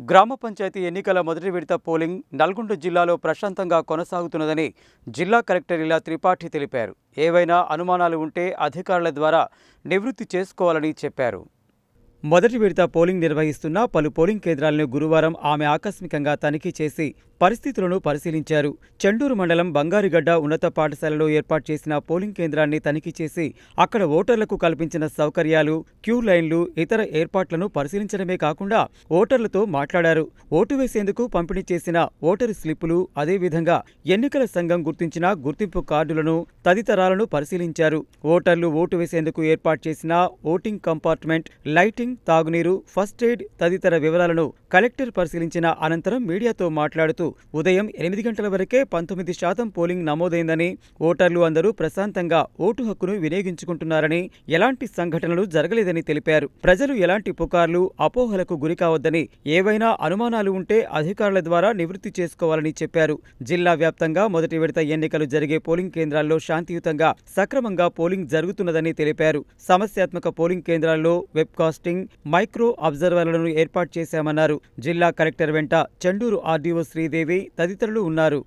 గ్రామ పంచాయతీ ఎన్నికల మొదటి విడత పోలింగ్ నల్గొండ జిల్లాలో ప్రశాంతంగా కొనసాగుతున్నదని జిల్లా కలెక్టర్ ఇలా త్రిపాఠి తెలిపారు. ఏవైనా అనుమానాలు ఉంటే అధికారుల ద్వారా నివృత్తి చేసుకోవాలని చెప్పారు. మొదటి విడత పోలింగ్ నిర్వహిస్తున్న పలు పోలింగ్ కేంద్రాలను గురువారం ఆమె ఆకస్మికంగా తనిఖీ చేసి పరిస్థితులను పరిశీలించారు. చెండూరు మండలం బంగారిగడ్డ ఉన్నత పాఠశాలలో ఏర్పాటు చేసిన పోలింగ్ కేంద్రాన్ని తనిఖీ చేసి అక్కడ ఓటర్లకు కల్పించిన సౌకర్యాలు, క్యూ లైన్లు, ఇతర ఏర్పాట్లను పరిశీలించడమే కాకుండా ఓటర్లతో మాట్లాడారు. ఓటు వేసేందుకు పంపిణీ చేసిన ఓటరు స్లిప్పులు, అదేవిధంగా ఎన్నికల సంఘం గుర్తించిన గుర్తింపు కార్డులను తదితరాలను పరిశీలించారు. ఓటర్లు ఓటు వేసేందుకు ఏర్పాటు చేసిన ఓటింగ్ కంపార్ట్మెంట్, లైటింగ్, తాగునీరు, ఫస్ట్ ఎయిడ్ తదితర వివరాలను కలెక్టర్ పరిశీలించిన అనంతరం మీడియాతో మాట్లాడుతూ ఉదయం 8 గంటల వరకే 19% పోలింగ్ నమోదైందని, ఓటర్లు అందరూ ప్రశాంతంగా ఓటు హక్కును వినియోగించుకుంటున్నారని, ఎలాంటి సంఘటనలు జరగలేదని తెలిపారు. ప్రజలు ఎలాంటి పుకార్లు, అపోహలకు గురికావద్దని, ఏవైనా అనుమానాలు ఉంటే అధికారుల ద్వారా నివృత్తి చేసుకోవాలని చెప్పారు. జిల్లా వ్యాప్తంగా మొదటి విడత ఎన్నికలు జరిగే పోలింగ్ కేంద్రాల్లో శాంతియుతంగా, సక్రమంగా పోలింగ్ జరుగుతున్నదని తెలిపారు. సమస్యాత్మక పోలింగ్ కేంద్రాల్లో వెబ్కాస్టింగ్, మైక్రో అబ్జర్వర్లను ఏర్పాటు చేశామన్నారు. జిల్లా కలెక్టర్ వెంట చెండూరు ఆర్డీఓ శ్రీదేవి తదితరులు ఉన్నారు.